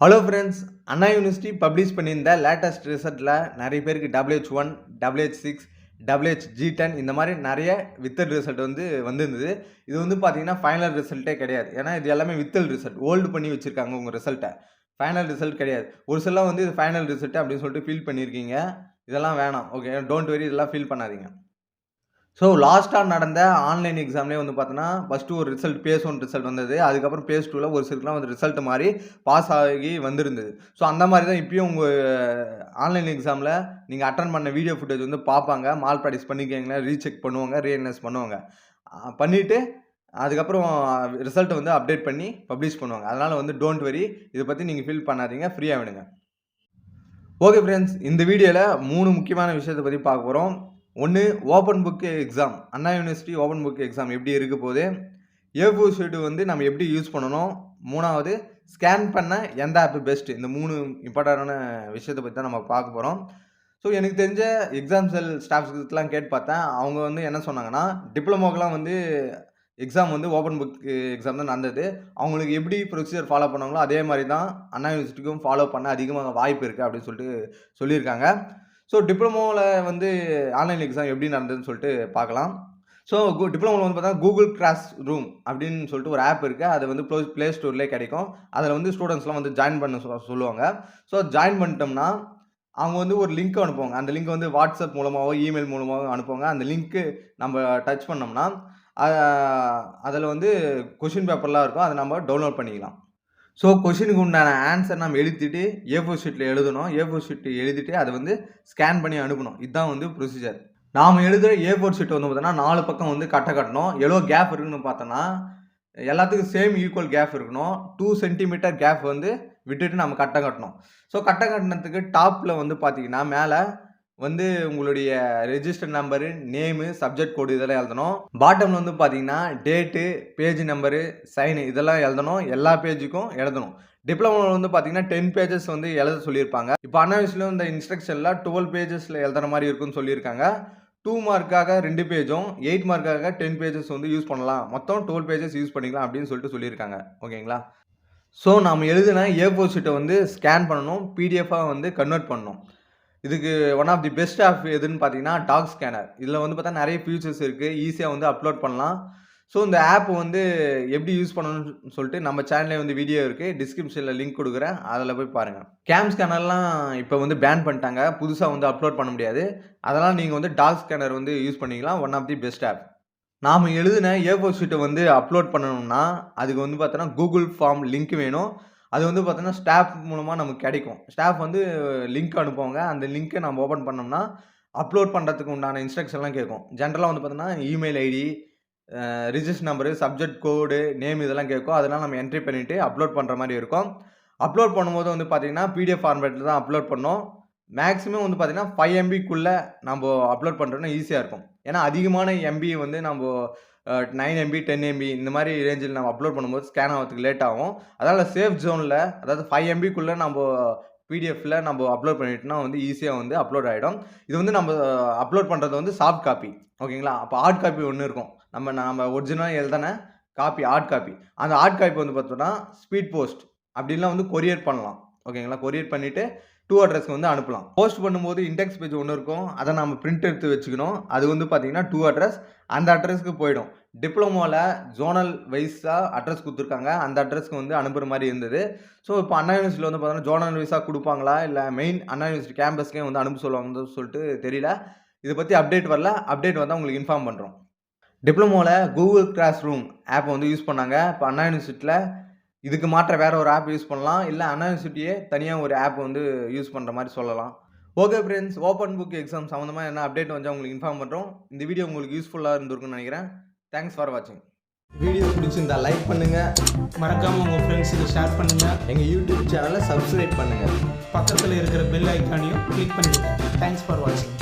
Hello friends, அண்ணா university publish பண்ணியிருந்த latest ரிசல்ட்டில் நிறைய பேருக்கு WH1, WH6, WHG10 இந்த மாதிரி நிறைய வித்தல் ரிசல்ட் வந்திருந்தது. இது பார்த்தீங்கன்னா ஃபைனல் ரிசல்ட்டே கிடையாது. ஏன்னா இது எல்லாமே வித்தல் ரிசல்ட், ஹோல்டு பண்ணி வச்சுருக்காங்க உங்கள் ரிசல்ட்டை. ஃபைனல் ரிசல்ட் கிடையாது. ஒரு சிலர் இது ஃபைனல் ரிசல்ட் அப்படின்னு சொல்லிட்டு ஃபீல் பண்ணியிருக்கீங்க. இதெல்லாம் வேணாம். ஓகே, டோன்ட் வெரி, இதெல்லாம் ஃபீல் பண்ணாதீங்க. ஸோ லாஸ்ட்டாக நடந்த ஆன்லைன் எக்ஸாம்லேயே பார்த்தோன்னா ஃபஸ்ட்டு ஒரு ரிசல்ட் பேஸ் 1 ரிசல்ட் வந்தது. அதுக்கப்புறம் பேஸ் 2ல ஒரு சிலருக்குலாம் ரிசல்ட் மாதிரி பாஸ் ஆகி வந்திருந்தது. ஸோ அந்த மாதிரி தான் இப்பயும் உங்கள் ஆன்லைன் எக்ஸாமில் நீங்கள் அட்டன் பண்ண வீடியோ ஃபுட்டேஜ் பார்ப்பாங்க, மால் ப்ராக்டிஸ் பண்ணிக்கங்களேன், ரீசெக் பண்ணுவாங்க, ரீஅனலைஸ் பண்ணுவாங்க. பண்ணிவிட்டு அதுக்கப்புறம் ரிசல்ட்டை அப்டேட் பண்ணி பப்ளிஷ் பண்ணுவாங்க. அதனால் டோன்ட் வெரி, இதை பற்றி நீங்கள் ஃபீல் பண்ணாதீங்க, ஃப்ரீயாக விடுங்க. ஓகே ஃப்ரெண்ட்ஸ், இந்த வீடியோவில் 3 முக்கியமான விஷயத்தை பற்றி பார்க்க போகிறோம். ஒன்று, ஓப்பன் புக் எக்ஸாம், அண்ணா யூனிவர்சிட்டி ஓப்பன் புக் எக்ஸாம் எப்படி இருக்க போகுது, A4 ஷீட்டு நம்ம எப்படி யூஸ் பண்ணணும், 3வது ஸ்கேன் பண்ண எந்த ஆப் பெஸ்ட்டு. இந்த 3 இம்பார்ட்டண்டான விஷயத்தை பற்றி தான் நம்ம பார்க்க போகிறோம். ஸோ எனக்கு தெரிஞ்ச எக்ஸாம் செல் ஸ்டாஃப்ஸ்லாம் கேட்டு பார்த்தேன். அவங்க என்ன சொன்னாங்கன்னா, டிப்ளமோக்கெலாம் எக்ஸாம் ஓப்பன் புக் எக்ஸாம் தான் நடந்தது. அவங்களுக்கு எப்படி ப்ரொசீஜர் ஃபாலோ பண்ணாங்களோ அதே மாதிரி தான் அண்ணா யூனிவர்சிட்டிக்கும் ஃபாலோ பண்ண அதிகமாக வாய்ப்பு இருக்குது அப்படின்னு சொல்லியிருக்காங்க. ஸோ டிப்ளமோவில் ஆன்லைன் எக்ஸாம் எப்படி நடந்ததுன்னு சொல்லிட்டு பார்க்கலாம். ஸோ டிப்ளமோவில் பார்த்தா கூகுள் கிளாஸ் ரூம் அப்படின்னு சொல்லிட்டு ஒரு ஆப் இருக்குது. அது ப்ளே ஸ்டோர்லேயே கிடைக்கும். அதில் ஸ்டூடெண்ட்ஸ்லாம் ஜாயின் பண்ண சொல்லுவாங்க. ஸோ ஜாயின் பண்ணிட்டோம்னா அவங்க ஒரு லிங்க் அனுப்புவாங்க. அந்த லிங்க் வாட்ஸ்அப் மூலமாகவோ இமெயில் மூலமாகவோ அனுப்புவாங்க. அந்த லிங்க்கு நம்ம டச் பண்ணோம்னா அதில் கொஷின் பேப்பர்லாம் இருக்கும். அதை நம்ம டவுன்லோட் பண்ணிக்கலாம். ஸோ கொஷினுக்கு உண்டான ஆன்சர் நம்ம எழுதிட்டு A4 ஷீட்டில் எழுதணும். A4 ஷீட்டு எழுதிட்டு அதை ஸ்கேன் பண்ணி அனுப்பணும். இதுதான் ப்ரொசீஜர். நாம் எழுதுகிற A4 ஷீட் பார்த்தோன்னா 4 பக்கம் கட்டணும். எவ்வளோ கேப் இருக்குன்னு பார்த்தோன்னா எல்லாத்துக்கும் சேம் ஈக்குவல் கேப் இருக்கணும். 2 சென்டிமீட்டர் கேப் விட்டுட்டு நம்ம கட்டணும். ஸோ கட்டினத்துக்கு டாப்பில் பார்த்தீங்கன்னா மேலே உங்களுடைய ரெஜிஸ்டர் நம்பரு, நேமு, சப்ஜெக்ட் கோடு இதெல்லாம் எழுதணும். பாட்டமில் பார்த்தீங்கன்னா டேட்டு, பேஜ் நம்பரு, சைனு இதெல்லாம் எழுதணும். எல்லா பேஜுக்கும் எழுதணும். டிப்ளமோவில் பார்த்தீங்கன்னா 10 பேஜஸ் எழுத சொல்லியிருப்பாங்க. இப்போ அண்ணா யூனிவர்சிட்டியில் இந்த இன்ஸ்ட்ரக்ஷனில் 12 பேஜஸில் எழுதுற மாதிரி இருக்குன்னு சொல்லியிருக்காங்க. 2 மார்க்காக 2 பேஜும், 8 மார்க்காக 10 பேஜஸ் யூஸ் பண்ணலாம். மொத்தம் 12 பேஜஸ் யூஸ் பண்ணிக்கலாம் அப்படின்னு சொல்லியிருக்காங்க. ஓகேங்களா? ஸோ நாம் எழுதின A4 ஷீட்டை ஸ்கேன் பண்ணணும், PDF-ஆக கன்வெர்ட் பண்ணணும். இதுக்கு one of the best app எதுன்னு பார்த்தீங்கன்னா டாக் ஸ்கேனர். இதில் பார்த்தா நிறைய ஃபியூச்சர்ஸ் இருக்குது, ஈஸியாக அப்லோட் பண்ணலாம். ஸோ இந்த ஆப் எப்படி யூஸ் பண்ணணும்னு சொல்லிட்டு நம்ம சேனல்லே வீடியோ இருக்குது, டிஸ்கிரிப்ஷனில் லிங்க் கொடுக்குறேன், அதில் போய் பாருங்கள். கேம் ஸ்கேனர்லாம் இப்போ பேன் பண்ணிட்டாங்க, புதுசாக அப்லோட் பண்ண முடியாது. அதெல்லாம் நீங்கள் டாக் ஸ்கேனர் யூஸ் பண்ணிக்கலாம். One of the best app. நாம் எழுதின A4 ஷீட்டை அப்லோட் பண்ணணும்னா அதுக்கு பார்த்தோன்னா கூகுள் ஃபார்ம் லிங்க் வேணும். அது பார்த்தோன்னா ஸ்டாஃப் மூலமாக நமக்கு கிடைக்கும். ஸ்டாஃப் லிங்க் அனுப்புவாங்க. அந்த லிங்க்கை நம்ம ஓப்பன் பண்ணோம்னா அப்லோட் பண்ணுறதுக்கு உண்டான இன்ஸ்ட்ரக்ஷன்லாம் கேட்கும். ஜென்ரலாக பார்த்தோன்னா email ID, register number, subject code, name இதெல்லாம் கேட்கும். அதெல்லாம் நம்ம என்ட்ரி பண்ணிவிட்டு அப்லோட் பண்ணுற மாதிரி இருக்கும். அப்லோட் பண்ணும்போது பார்த்தீங்கன்னா PDF ஃபார்மேட்டில் தான் அப்லோட் பண்ணோம். மேக்ஸிமம் பார்த்தீங்கன்னா 5 MBக்குள்ளே நம்ம அப்லோட் பண்ணுறோன்னா ஈஸியாக இருக்கும். ஏன்னா அதிகமான MB நம்ம 9 MB 10 MB இந்த மாதிரி ரேஞ்சில் நம்ம அப்லோட் பண்ணும்போது ஸ்கேன் ஆகிறதுக்கு லேட் ஆகும். அதனால் சேஃப் ஜோனில், அதாவது 5 MBக்குள்ளே நம்ம PDFல நம்ம அப்லோட் பண்ணிட்டோம்னா ஈஸியாக அப்லோட் ஆகிடும். இது நம்ம அப்லோட் பண்ணுறது சாஃப்ட் காப்பி. ஓகேங்களா? அப்போ ஹார்ட் காப்பி ஒன்று இருக்கும். நம்ம ஒரிஜினலாக எழுதான காப்பி, ஹார்ட் காப்பி. அந்த ஹார்ட் காப்பி பார்த்தோன்னா ஸ்பீட் போஸ்ட் அப்படின்லாம் கொரியர் பண்ணலாம். ஓகேங்களா? கொரியர் பண்ணிவிட்டு 2 அட்ரஸ்க்கு அனுப்பலாம். போஸ்ட் பண்ணும்போது இண்டெக்ஸ் பேஜ் ஒன்று இருக்கும், அதை நம்ம பிரிண்ட் எடுத்து வச்சுக்கணும். அது பார்த்தீங்கன்னா 2 அட்ரஸ், அந்த அட்ரஸ்க்கு போயிடும். டிப்ளமோவில் ஜோனல் வைஸாக அட்ரஸ் கொடுத்துருக்காங்க, அந்த அட்ரஸ்க்கு அனுப்புகிற மாதிரி இருந்தது. ஸோ இப்போ அண்ணா யூனிவர்சிட்டியில் பார்த்தோன்னா ஜோனல் வைஸாக கொடுப்பாங்களா இல்லை மெயின் அண்ணா யூனிவர்சிட்டி கேம்பஸ்க்கே அனுப்ப சொல்லுவாங்கன்னு சொல்லிட்டு தெரியல. இதை பற்றி அப்டேட் வரல. அப்டேட் வந்தால் உங்களுக்கு இன்ஃபார்ம் பண்ணுறோம். டிப்ளமோவில் Google classroom app use பண்ணாங்க. இப்போ அண்ணா யூனிவர்சிட்டியில் இதுக்கு மாற்ற வேறு ஒரு ஆப் யூஸ் பண்ணலாம், இல்லை அண்ணா யூனிவர்சிட்டியே தனியாக ஒரு ஆப் யூஸ் பண்ணுற மாதிரி சொல்லலாம். Okay friends, open book exam சம்மந்தமாக என்ன அப்டேட் வந்தால் உங்களுக்கு இன்ஃபார்ம் பண்ணுறோம். இந்த வீடியோ உங்களுக்கு யூஸ்ஃபுல்லாக இருந்திருக்குன்னு நினைக்கிறேன். தேங்க்ஸ் ஃபார் வாட்சிங். வீடியோ பிடிச்சிருந்தா லைக் பண்ணுங்கள், மறக்காமல் உங்கள் ஃப்ரெண்ட்ஸுக்கு ஷேர் பண்ணுங்கள். எங்கள் யூடியூப் சேனலை சப்ஸ்கிரைப் பண்ணுங்கள், பக்கத்தில் இருக்கிற பெல் ஐக்கானையும் கிளிக் பண்ணிடுங்க. தேங்க்ஸ் ஃபார் வாட்சிங்.